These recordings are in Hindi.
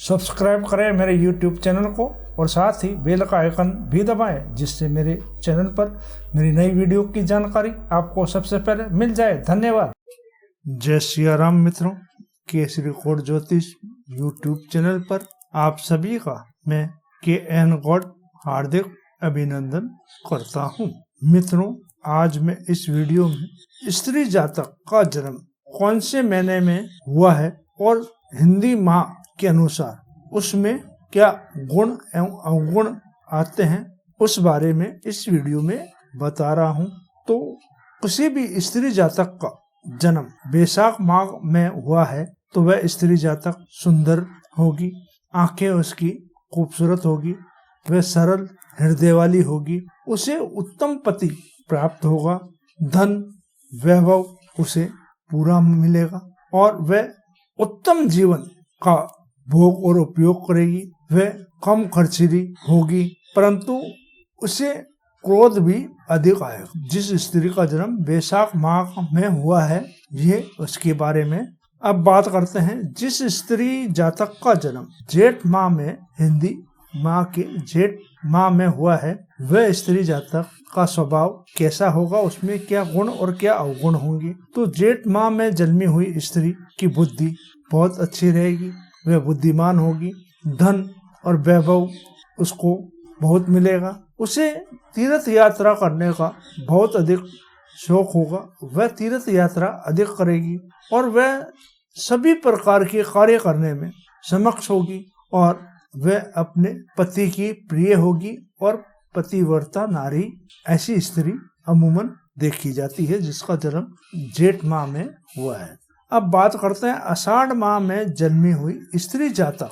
सब्सक्राइब करें मेरे YouTube चैनल को और साथ ही बेल का आइकन भी दबाएं, जिससे मेरे चैनल पर मेरी नई वीडियो की जानकारी आपको सबसे पहले मिल जाए। धन्यवाद। जय सिया राम मित्रों, केसरी कोट ज्योतिष YouTube चैनल पर आप सभी का मैं KN गौड़ हार्दिक अभिनंदन करता हूँ। मित्रों, आज मैं इस वीडियो में स्त्री जातक का जन्म कौन से महीने में हुआ है और हिंदी माह के अनुसार उसमें क्या गुण एवं अवगुण आते हैं, उस बारे में इस वीडियो में बता रहा हूँ। तो किसी भी स्त्री जातक का जन्म बैसाख माह में हुआ है तो वह स्त्री जातक सुंदर होगी, आंखें उसकी खूबसूरत होगी, वह सरल हृदय वाली होगी, उसे उत्तम पति प्राप्त होगा, धन वैभव उसे पूरा मिलेगा और वह उत्तम जीवन का भोग और उपयोग करेगी। वह कम खर्चीली होगी, परंतु उसे क्रोध भी अधिक आएगा। जिस स्त्री का जन्म बैसाख माह में हुआ है, ये उसके बारे में अब बात करते हैं। जिस स्त्री जातक का जन्म जेठ माह में, हिंदी माह के जेठ माह में हुआ है, वह स्त्री जातक का स्वभाव कैसा होगा, उसमें क्या गुण और क्या अवगुण होंगे। तो जेठ माह में जन्मी हुई स्त्री की बुद्धि बहुत अच्छी रहेगी, वह बुद्धिमान होगी, धन और वैभव उसको बहुत मिलेगा, उसे तीर्थ यात्रा करने का बहुत अधिक शौक होगा, वह तीर्थ यात्रा अधिक करेगी और वह सभी प्रकार के कार्य करने में समक्ष होगी और वह अपने पति की प्रिय होगी और पतिव्रता नारी ऐसी स्त्री अमूमन देखी जाती है जिसका जन्म जेठ माह में हुआ है। अब बात करते हैं आषाढ़ माह में जन्मी हुई स्त्री जातक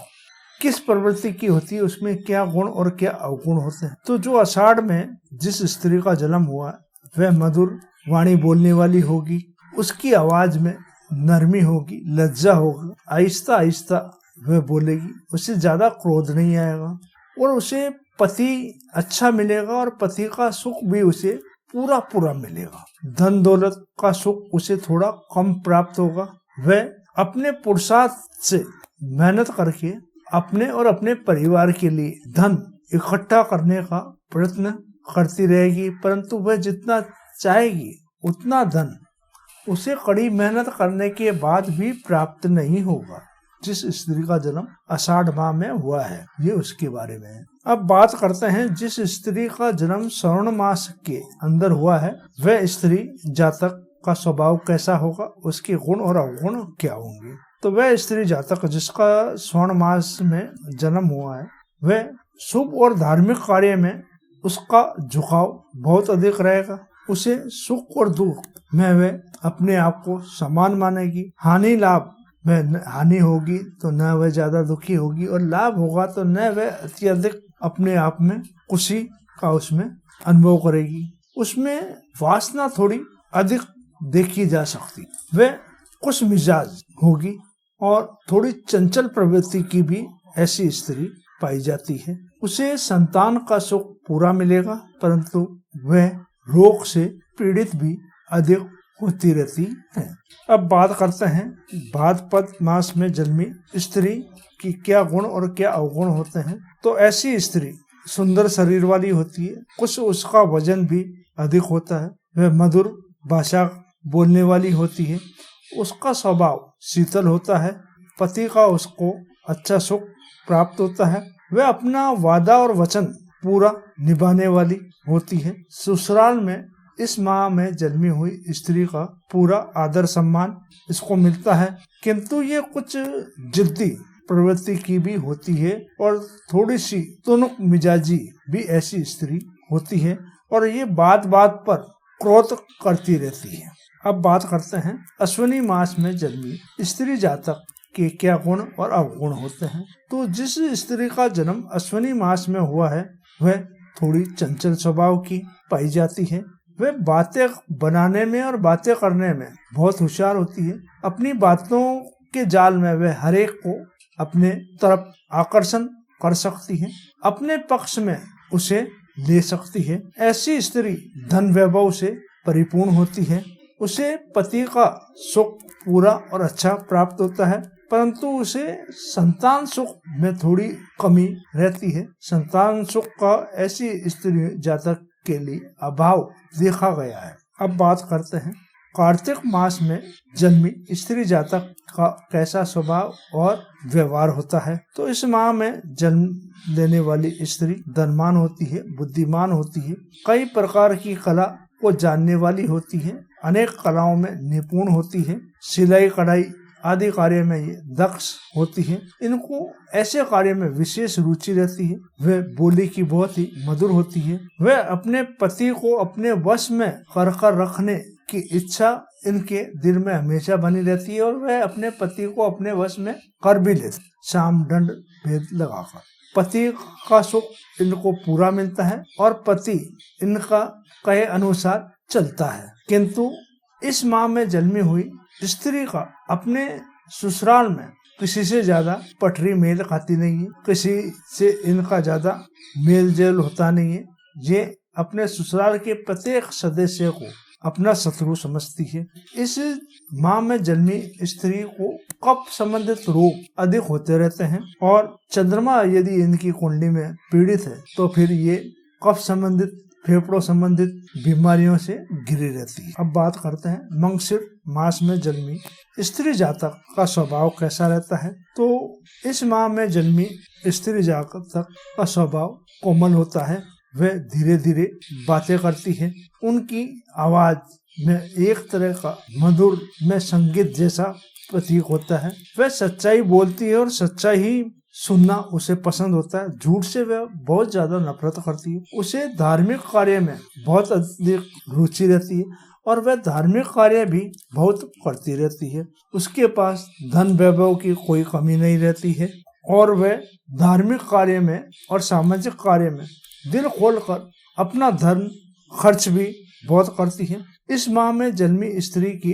किस प्रवृत्ति की होती है, उसमें क्या गुण और क्या अवगुण होते हैं। तो जो आषाढ़ में जिस स्त्री का जन्म हुआ वह मधुर वाणी बोलने वाली होगी, उसकी आवाज में नरमी होगी, लज्जा होगी, आहिस्ता आहिस्ता वह बोलेगी, उसे ज्यादा क्रोध नहीं आएगा और उसे पति अच्छा मिलेगा और पति का सुख भी उसे पूरा पूरा मिलेगा। धन दौलत का सुख उसे थोड़ा कम प्राप्त होगा। वह अपने पुरुषार्थ से मेहनत करके अपने और अपने परिवार के लिए धन इकट्ठा करने का प्रयत्न करती रहेगी, परंतु वह जितना चाहेगी उतना धन उसे कड़ी मेहनत करने के बाद भी प्राप्त नहीं होगा। जिस स्त्री का जन्म आषाढ़ माह में हुआ है, ये उसके बारे में है। अब बात करते हैं जिस स्त्री का जन्म श्रावण मास के अंदर हुआ है, वह स्त्री जातक का स्वभाव कैसा होगा, उसके गुण और अवगुण क्या होंगे। तो वह स्त्री जातक जिसका श्रावण मास में जन्म हुआ है, वह शुभ और धार्मिक कार्य में उसका झुकाव बहुत अधिक रहेगा, उसे सुख और दुख में वह अपने आप को समान मानेगी। हानि लाभ में हानि होगी तो न वह ज्यादा दुखी होगी और लाभ होगा तो न वह अत्यधिक अपने आप में खुशी का उसमें अनुभव करेगी। उसमें वासना थोड़ी अधिक देखी जा सकती, वह खुश मिजाज होगी और थोड़ी चंचल प्रवृत्ति की भी ऐसी स्त्री पाई जाती है। उसे संतान का सुख पूरा मिलेगा, परंतु वह रोग से पीड़ित भी अधिक होती रहती है। अब बात करते हैं भाद्रपद मास में जन्मी स्त्री की क्या गुण और क्या अवगुण होते हैं। तो ऐसी स्त्री सुंदर शरीर वाली होती है, कुछ उसका वजन भी अधिक होता है, वह मधुर भाषा बोलने वाली होती है, उसका स्वभाव शीतल होता है, पति का उसको अच्छा सुख प्राप्त होता है, वह अपना वादा और वचन पूरा निभाने वाली होती है। ससुराल में इस माह में जन्मी हुई स्त्री का पूरा आदर सम्मान इसको मिलता है, किंतु ये कुछ जिद्दी प्रवृत्ति की भी होती है और थोड़ी सी तुनक मिजाजी भी ऐसी स्त्री होती है और ये बात बात पर क्रोध करती रहती है। अब बात करते हैं अश्विनी मास में जन्मी स्त्री जातक के क्या गुण और अवगुण होते हैं। तो जिस स्त्री का जन्म अश्विनी मास में हुआ है, वह थोड़ी चंचल स्वभाव की पाई जाती है, वह बातें बनाने में और बातें करने में बहुत होशियार होती है, अपनी बातों के जाल में वह हर एक को अपने तरफ आकर्षण कर सकती है, अपने पक्ष में उसे ले सकती है। ऐसी स्त्री धन वैभव से परिपूर्ण होती है, उसे पति का सुख पूरा और अच्छा प्राप्त होता है, परंतु उसे संतान सुख में थोड़ी कमी रहती है। संतान सुख का ऐसी स्त्री जातक के लिए अभाव देखा गया है। अब बात करते हैं कार्तिक मास में जन्मी स्त्री जातक का कैसा स्वभाव और व्यवहार होता है। तो इस माह में जन्म लेने वाली स्त्री धनवान होती है, बुद्धिमान होती है, कई प्रकार की कला को जानने वाली होती है, अनेक कलाओं में निपुण होती है, सिलाई कढ़ाई आदि कार्य में ये दक्ष होती है। इनको ऐसे कार्य में विशेष रुचि रहती है। वह बोली की बहुत ही मधुर होती है। वह अपने पति को अपने वश में कर रखने की इच्छा इनके दिल में हमेशा बनी रहती है और वह अपने पति को अपने वश में कर भी लेती, साम दंड भेद लगाकर। पति का सुख इनको पूरा मिलता है और पति इनका कहे अनुसार चलता है। किंतु इस माह में जन्मी हुई स्त्री का अपने ससुराल में किसी से ज्यादा पटरी मेल खाती नहीं है, किसी से इनका ज्यादा मेल जोल होता नहीं है। ये अपने ससुराल के प्रत्येक सदस्य को अपना शत्रु समझती है। इस माह में जन्मी स्त्री को कफ संबंधित रोग अधिक होते रहते हैं और चंद्रमा यदि इनकी कुंडली में पीड़ित है तो फिर ये कफ संबंधित फेफड़ों संबंधित बीमारियों से घिरी रहती है। अब बात करते हैं मंगशिर मास में जन्मी स्त्री जातक का स्वभाव कैसा रहता है। तो इस माह में जन्मी स्त्री जातक का स्वभाव कोमल होता है। वह धीरे धीरे बातें करती है। उनकी आवाज में एक तरह का मधुर में संगीत जैसा प्रतीक होता है। वह सच्चाई बोलती है और सच्चाई ही सुनना उसे पसंद होता है। झूठ से वह बहुत ज्यादा नफरत करती है। उसे धार्मिक कार्य में बहुत अधिक रुचि रहती है और वह धार्मिक कार्य भी बहुत करती रहती है। उसके पास धन वैभव की कोई कमी नहीं रहती है और वह धार्मिक कार्य में और सामाजिक कार्य में दिल खोलकर अपना धन खर्च भी बहुत करती है। इस माह में जन्मी स्त्री के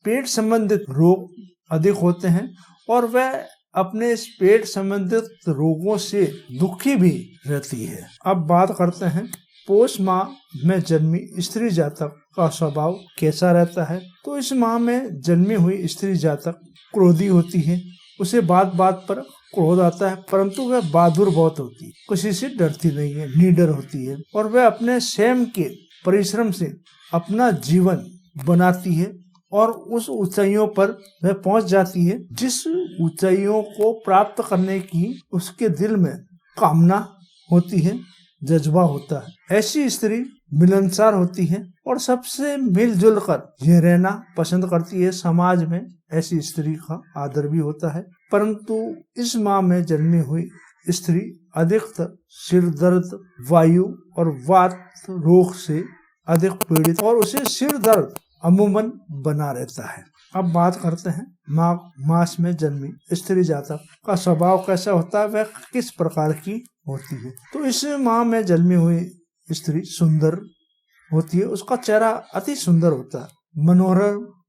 पेट संबंधित रोग अधिक होते हैं और वह अपने इस पेट संबंधित रोगों से दुखी भी रहती है। अब बात करते हैं पोष माह में जन्मी स्त्री जातक का स्वभाव कैसा रहता है। तो इस माह में जन्मी हुई स्त्री जातक क्रोधी होती है। उसे बात बात पर क्रोध आता है, परंतु वह बहादुर बहुत होती है, किसी से डरती नहीं है, निडर होती है और वह अपने स्वयं के परिश्रम से अपना जीवन बनाती है और उस ऊंचाइयों पर वह पहुंच जाती है जिस ऊंचाइयों को प्राप्त करने की उसके दिल में कामना होती है, जज्बा होता है। ऐसी स्त्री मिलनसार होती है और सबसे मिलजुल कर यह रहना पसंद करती है। समाज में ऐसी स्त्री का आदर भी होता है। परंतु इस माह में जन्मी हुई स्त्री अधिकतर सिर दर्द, वायु और वात रोग से अधिक पीड़ित और उसे सिर दर्द अमूमन बना रहता है। अब बात करते हैं माघ मास में जन्मी स्त्री जातक का स्वभाव कैसा होता है, वह किस प्रकार की होती है। तो इस माह में जन्मी हुई स्त्री सुंदर होती है। उसका चेहरा अति सुंदर होता है,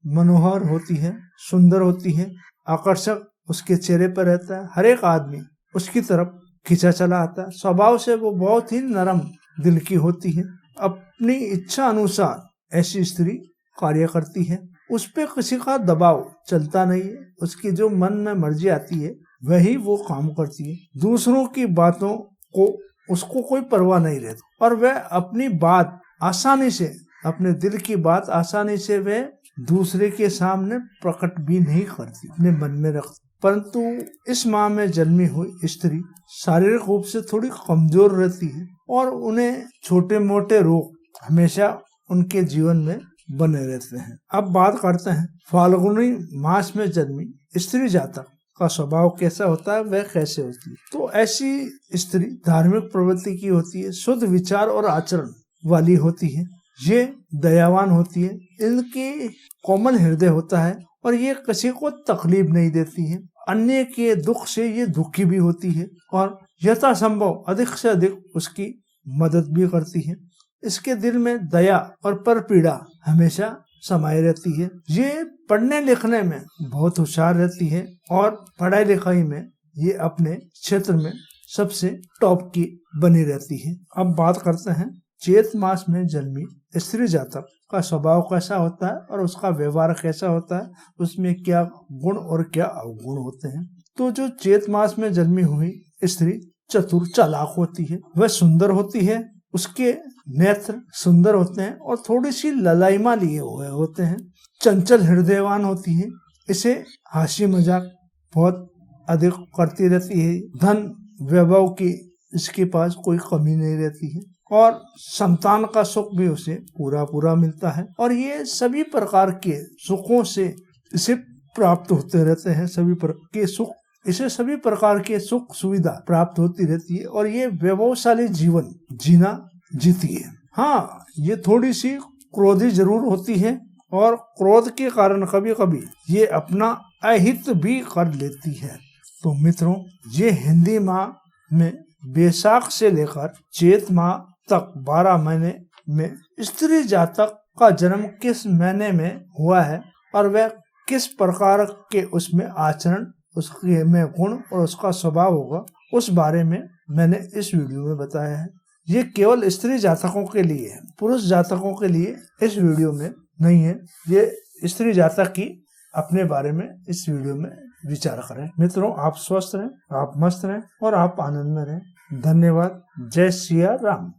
मनोहर होती है, सुंदर होती है, आकर्षक उसके चेहरे पर रहता है। हर एक आदमी उसकी तरफ खींचा चला आता है। स्वभाव से वो बहुत ही नरम दिल की होती है। अपनी इच्छा अनुसार ऐसी स्त्री कार्य करती है। उस पे किसी का दबाव चलता नहीं है। उसकी जो मन में मर्जी आती है वही वो काम करती है। दूसरों की बातों को उसको कोई परवाह नहीं रहती और वह अपनी बात आसानी से, अपने दिल की बात आसानी से वह दूसरे के सामने प्रकट भी नहीं करती, अपने मन में रखती। परंतु इस माह में जन्मी हुई स्त्री शारीरिक रूप से थोड़ी कमजोर रहती है और उन्हें छोटे मोटे रोग हमेशा उनके जीवन में बने रहते हैं। अब बात करते हैं फाल्गुनी मास में जन्मी स्त्री जातक का स्वभाव कैसा होता है, वह कैसे होती है। तो ऐसी स्त्री धार्मिक प्रवृत्ति की होती है, शुद्ध विचार और आचरण वाली होती है, ये दयावान होती है, इनके कोमल हृदय होता है और ये किसी को तकलीफ नहीं देती है। अन्य के दुख से ये दुखी भी होती है और यथासंभव अधिक से अधिक उसकी मदद भी करती है। इसके दिल में दया और परपीड़ा हमेशा समाये रहती है। ये पढ़ने लिखने में बहुत होशियार रहती है और पढ़ाई लिखाई में ये अपने क्षेत्र में सबसे टॉप की बनी रहती है। अब बात करते हैं चैत मास में जन्मी स्त्री जातक का स्वभाव कैसा होता है और उसका व्यवहार कैसा होता है, उसमें क्या गुण और क्या अवगुण होते हैं। तो जो चैत मास में जन्मी हुई स्त्री चतुर चालाक होती है, वह सुंदर होती है, उसके नेत्र सुंदर होते हैं और थोड़ी सी ललाइमा लिए हुए होते हैं, चंचल हृदयवान होती है, इसे हंसी मजाक बहुत अधिक करती रहती है, धन वैभव की इसके पास कोई कमी नहीं रहती है और संतान का सुख भी उसे पूरा मिलता है और ये सभी प्रकार के सुखों से इसे प्राप्त होते रहते हैं। सभी प्रकार के सुख सुविधा प्राप्त होती रहती है और ये वैभवशाली जीवन जीती है। हाँ, ये थोड़ी सी क्रोधी जरूर होती है और क्रोध के कारण कभी कभी ये अपना अहित भी कर लेती है। तो मित्रों, ये हिंदी माह में बैसाख से लेकर चैत माह तक 12 महीने में स्त्री जातक का जन्म किस महीने में हुआ है और वह किस प्रकार के उसमें आचरण, उसके में गुण और उसका स्वभाव होगा, उस बारे में मैंने इस वीडियो में बताया है। ये केवल स्त्री जातकों के लिए है, पुरुष जातकों के लिए इस वीडियो में नहीं है। ये स्त्री जातक की अपने बारे में इस वीडियो में विचार करें। मित्रों, आप स्वस्थ रहें, आप मस्त रहें और आप आनंद में रहें। धन्यवाद। जय सिया राम।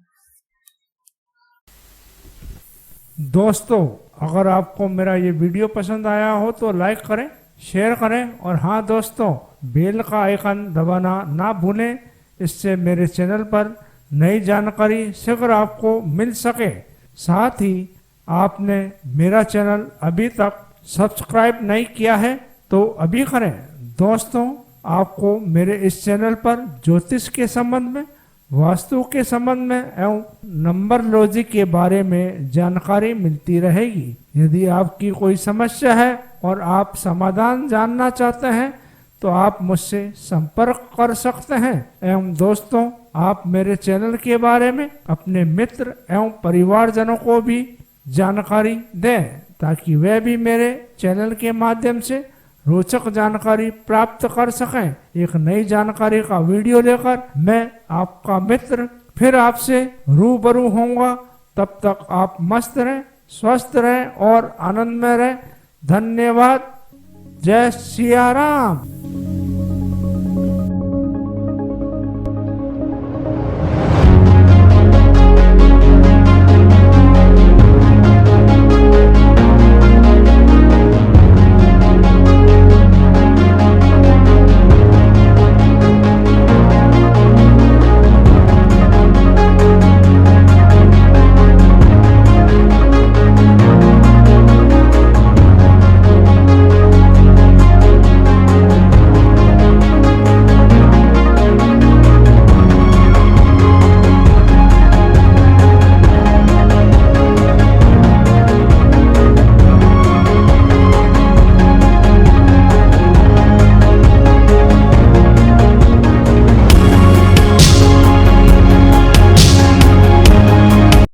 दोस्तों, अगर आपको मेरा ये वीडियो पसंद आया हो तो लाइक करें, शेयर करें और हाँ दोस्तों, बेल का आइकन दबाना ना भूलें, इससे मेरे चैनल पर नई जानकारी शीघ्र आपको मिल सके। साथ ही आपने मेरा चैनल अभी तक सब्सक्राइब नहीं किया है तो अभी करें। दोस्तों, आपको मेरे इस चैनल पर ज्योतिष के संबंध में, वास्तु के संबंध में एवं नंबरलॉजी के बारे में जानकारी मिलती रहेगी। यदि आपकी कोई समस्या है और आप समाधान जानना चाहते हैं तो आप मुझसे संपर्क कर सकते हैं। एवं दोस्तों, आप मेरे चैनल के बारे में अपने मित्र एवं परिवारजनों को भी जानकारी दें ताकि वे भी मेरे चैनल के माध्यम से रोचक जानकारी प्राप्त कर सकें। एक नई जानकारी का वीडियो लेकर मैं आपका मित्र फिर आपसे रूबरू होऊंगा। तब तक आप मस्त रहें, स्वस्थ रहें और आनंद में रहें। धन्यवाद। जय सिया राम।